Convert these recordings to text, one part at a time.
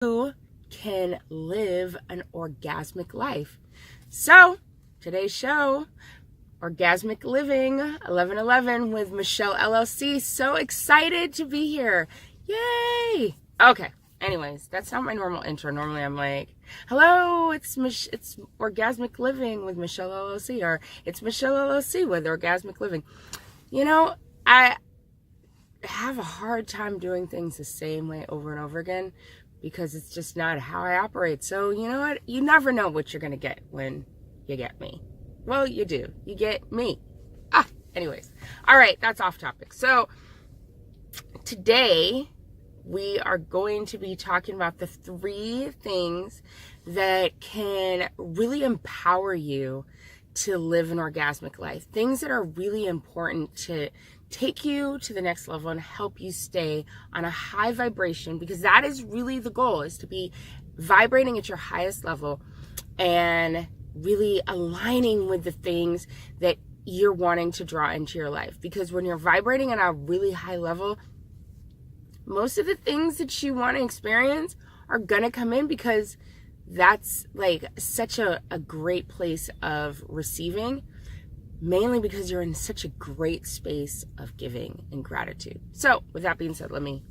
you can live an orgasmic life. So, today's show, Orgasmic Living 1111 with Michelle LLC. So excited to be here. Yay! Okay. Anyways, that's not my normal intro. Normally I'm like, hello, it's Orgasmic Living with Michelle LLC, or it's Michelle LLC with Orgasmic Living. You know, I have a hard time doing things the same way over and over again because it's just not how I operate. So, you know what? You never know what you're going to get when you get me. Well, you do. You get me. Anyways. All right, that's off topic. So, today we are going to be talking about the 3 things that can really empower you to live an orgasmic life. Things that are really important to take you to the next level and help you stay on a high vibration, because that is really the goal, is to be vibrating at your highest level and really aligning with the things that you're wanting to draw into your life. Because when you're vibrating at a really high level, most of the things that you want to experience are going to come in, because that's like such a great place of receiving, mainly because you're in such a great space of giving and gratitude. So with that being said, let me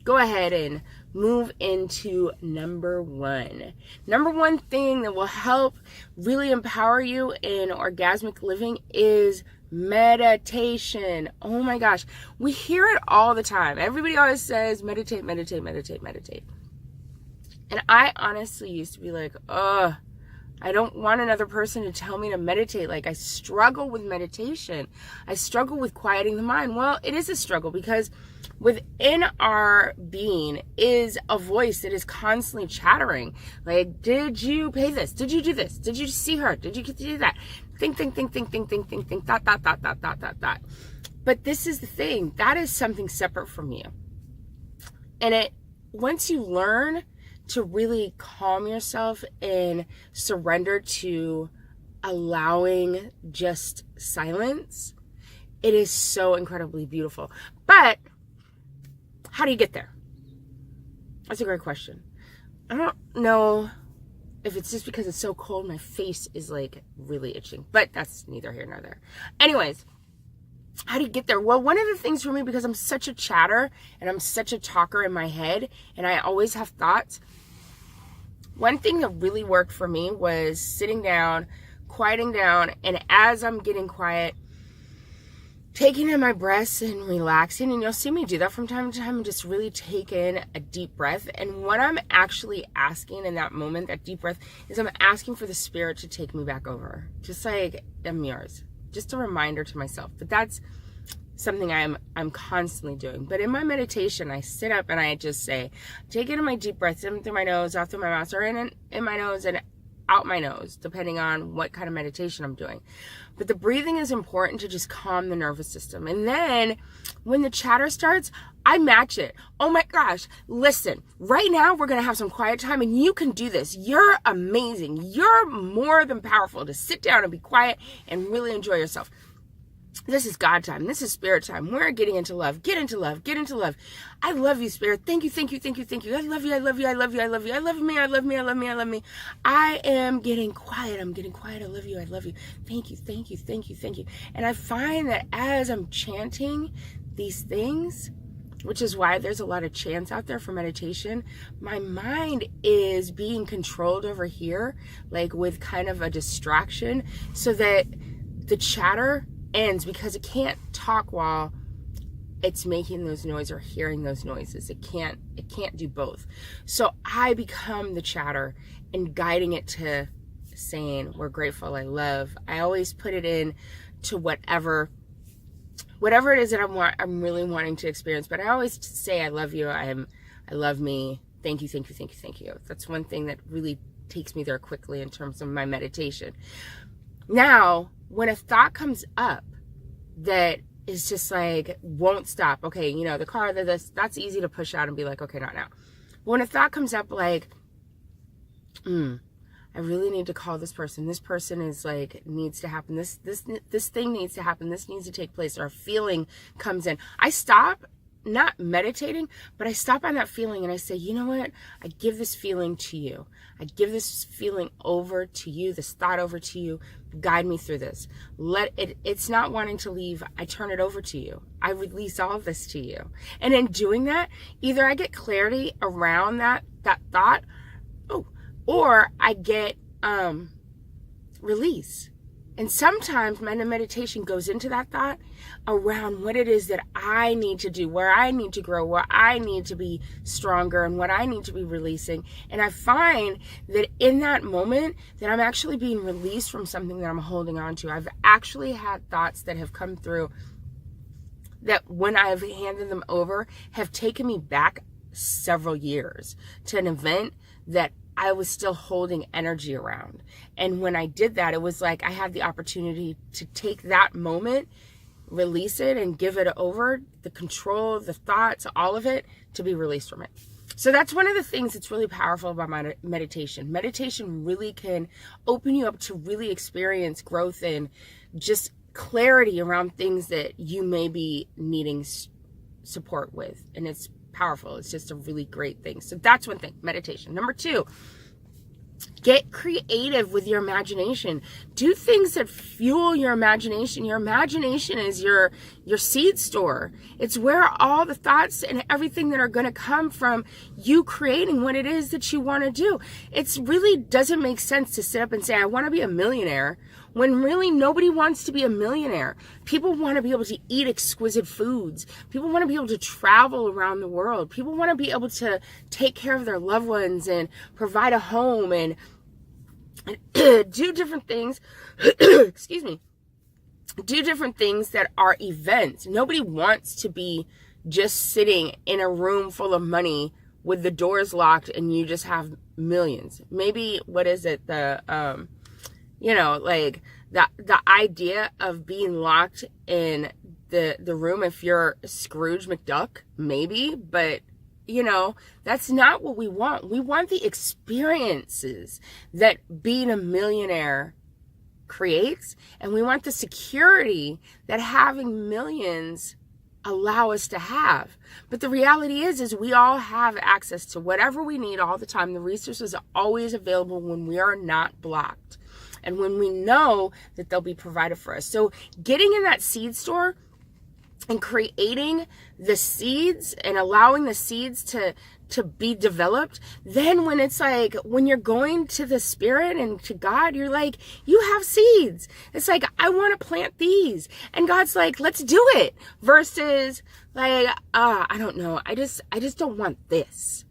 go ahead and move into number 1. Number 1 thing that will help really empower you in orgasmic living is meditation. Oh my gosh. We hear it all the time. Everybody always says, meditate, meditate, meditate, meditate. And I honestly used to be like, I don't want another person to tell me to meditate. Like, I struggle with meditation. I struggle with quieting the mind. Well, it is a struggle, because within our being is a voice that is constantly chattering. Like, did you pay this? Did you do this? Did you see her? Did you get to do that? Think, dot. But this is the thing. That is something separate from you. And once you learn to really calm yourself and surrender to allowing just silence, it is so incredibly beautiful. But how do you get there? That's a great question. I don't know if it's just because it's so cold, my face is like really itching, but that's neither here nor there. Anyways, how do you get there? Well, one of the things for me, because I'm such a chatter and I'm such a talker in my head and I always have thoughts, one thing that really worked for me was sitting down, quieting down, and as I'm getting quiet, taking in my breaths and relaxing. And you'll see me do that from time to time, and just really take in a deep breath. And what I'm actually asking in that moment, that deep breath, is I'm asking for the spirit to take me back over. Just like, I'm yours. Just a reminder to myself. But that's something I'm constantly doing. But in my meditation, I sit up and I just say, take it in my deep breaths, in through my nose, out through my mouth, or in my nose and out my nose, depending on what kind of meditation I'm doing. But the breathing is important to just calm the nervous system. And then when the chatter starts, I match it. Oh my gosh, listen, right now we're going to have some quiet time, and you can do this. You're amazing. You're more than powerful to sit down and be quiet and really enjoy yourself. This is God time. This is spirit time. We're getting into love. Get into love. Get into love. I love you, spirit. Thank you, thank you, thank you, thank you. I love you, I love you, I love you, I love you. I love me, I love me, I love me, I love me. I am getting quiet. I'm getting quiet. I love you, I love you. Thank you, thank you, thank you, thank you. And I find that as I'm chanting these things, which is why there's a lot of chants out there for meditation, my mind is being controlled over here, like with kind of a distraction, so that the chatter ends, because it can't talk while it's making those noises or hearing those noises. It can't do both. So I become the chatter and guiding it to saying, we're grateful, I love. I always put it in to whatever it is that I'm really wanting to experience. But I always say, I love you, I love me, thank you, thank you, thank you, thank you. That's one thing that really takes me there quickly in terms of my meditation. Now, when a thought comes up that is just like, won't stop. Okay, you know, the car, that's easy to push out and be like, okay, not now. But when a thought comes up like, I really need to call this person. This person is like, needs to happen. This thing needs to happen. This needs to take place. Or a feeling comes in. I stop not meditating, but I stop on that feeling and I say, you know what? I give this feeling to you. I give this feeling over to you, this thought over to you. Guide me through this. It's not wanting to leave. I turn it over to you. I release all of this to you. And in doing that, either I get clarity around that thought, or I get release. And sometimes my meditation goes into that thought around what it is that I need to do, where I need to grow, where I need to be stronger, and what I need to be releasing. And I find that in that moment that I'm actually being released from something that I'm holding on to. I've actually had thoughts that have come through that when I've handed them over have taken me back several years to an event that I was still holding energy around. And when I did that, it was like I had the opportunity to take that moment, release it, and give it over, the control, the thoughts, all of it, to be released from it. So that's one of the things that's really powerful about my meditation. Meditation really can open you up to really experience growth and just clarity around things that you may be needing support with. And it's powerful. It's just a really great thing. So that's one thing, meditation. Number 2, get creative with your imagination. Do things that fuel your imagination. Your imagination is your seed store. It's where all the thoughts and everything that are going to come from you creating what it is that you want to do. It really doesn't make sense to sit up and say, I want to be a millionaire, when really nobody wants to be a millionaire. People want to be able to eat exquisite foods. People want to be able to travel around the world. People want to be able to take care of their loved ones and provide a home and do different things. Excuse me. Do different things that are events. Nobody wants to be just sitting in a room full of money with the doors locked and you just have millions. Maybe, what is it? Like the idea of being locked in the room, if you're Scrooge McDuck, maybe, but that's not what we want. We want the experiences that being a millionaire creates, and we want the security that having millions allow us to have. But the reality is we all have access to whatever we need all the time. The resources are always available when we are not blocked, and when we know that they'll be provided for us. So getting in that seed store and creating the seeds and allowing the seeds to be developed, then when it's like, when you're going to the Spirit and to God, you're like, you have seeds. It's like, I want to plant these. And God's like, let's do it. Versus like, I don't know. I just don't want this.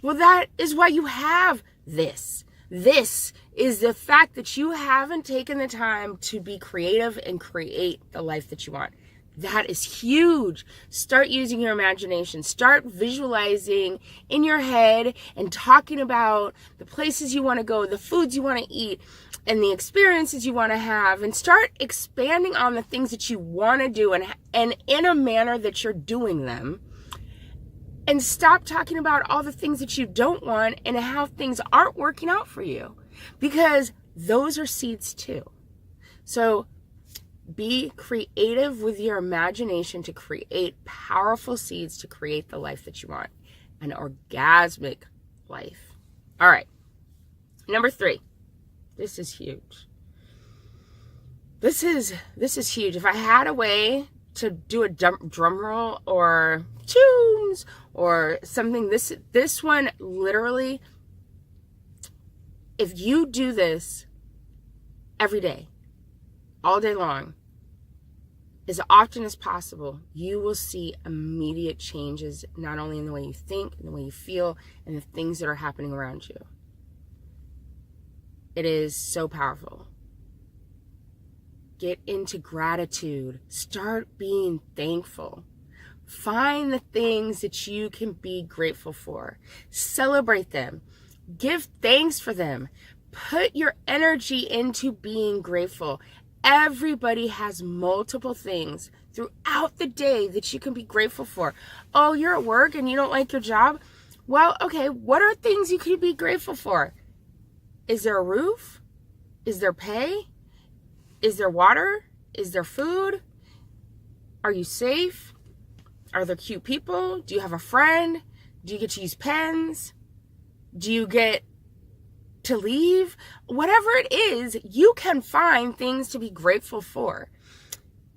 Well, that is why you have this. This is the fact that you haven't taken the time to be creative and create the life that you want. That is huge. Start using your imagination. Start visualizing in your head and talking about the places you want to go, the foods you want to eat, and the experiences you want to have. And start expanding on the things that you want to do and in a manner that you're doing them. And stop talking about all the things that you don't want and how things aren't working out for you. Because those are seeds too. So be creative with your imagination to create powerful seeds to create the life that you want. An orgasmic life. All right. Number 3. This is huge. This is huge. If I had a way to do a drum roll or tunes or something, this one literally, if you do this every day, all day long, as often as possible, you will see immediate changes, not only in the way you think, in the way you feel, and the things that are happening around you. It is so powerful. Get into gratitude. Start being thankful. Find the things that you can be grateful for. Celebrate them. Give thanks for them. Put your energy into being grateful. Everybody has multiple things throughout the day that you can be grateful for. Oh, you're at work and you don't like your job? Well, okay, what are things you could be grateful for? Is there a roof? Is there pay? Is there water? Is there food? Are you safe? Are there cute people? Do you have a friend? Do you get to use pens? Do you get to leave? Whatever it is, you can find things to be grateful for.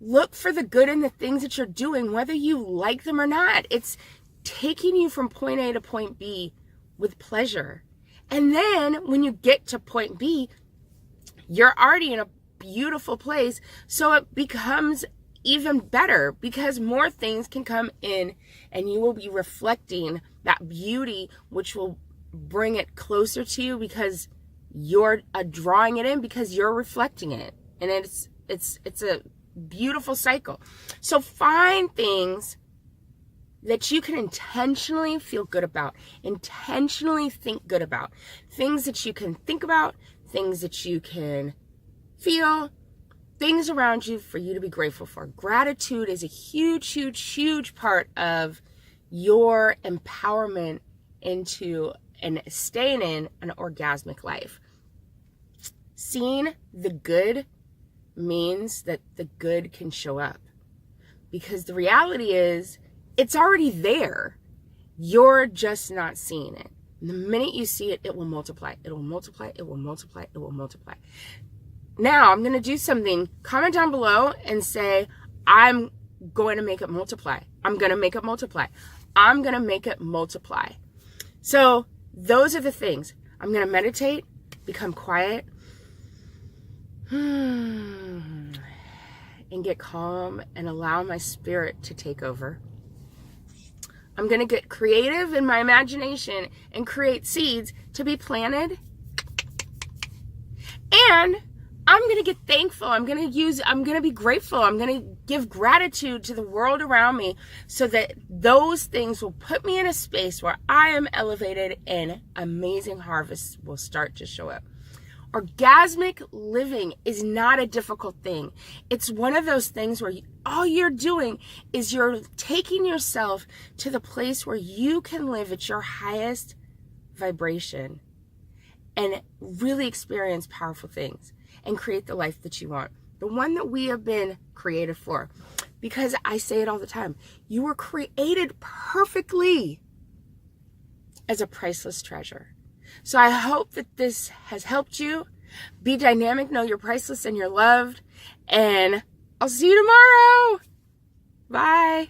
Look for the good in the things that you're doing, whether you like them or not. It's taking you from point A to point B with pleasure. And then when you get to point B, you're already in a beautiful place. So it becomes even better because more things can come in and you will be reflecting that beauty, which will bring it closer to you because you're drawing it in because you're reflecting it. And it's a beautiful cycle. So find things that you can intentionally feel good about, intentionally think good about, things that you can think about, things that you can feel, things around you for you to be grateful for. Gratitude is a huge, huge, huge part of your empowerment into and staying in an orgasmic life. Seeing the good means that the good can show up. Because the reality is, it's already there. You're just not seeing it. And the minute you see it, it will multiply. It will multiply. It will multiply. It will multiply. Now, I'm going to do something. Comment down below and say, I'm going to make it multiply. I'm going to make it multiply. I'm going to make it multiply. So those are the things. I'm going to meditate, become quiet, and get calm and allow my spirit to take over. I'm going to get creative in my imagination and create seeds to be planted. And I'm going to get thankful. I'm going to be grateful. I'm going to give gratitude to the world around me so that those things will put me in a space where I am elevated and amazing harvests will start to show up. Orgasmic living is not a difficult thing. It's one of those things where all you're doing is you're taking yourself to the place where you can live at your highest vibration and really experience powerful things and create the life that you want. The one that we have been created for. Because I say it all the time, you were created perfectly as a priceless treasure. So I hope that this has helped you. Be dynamic, know you're priceless and you're loved. And I'll see you tomorrow. Bye.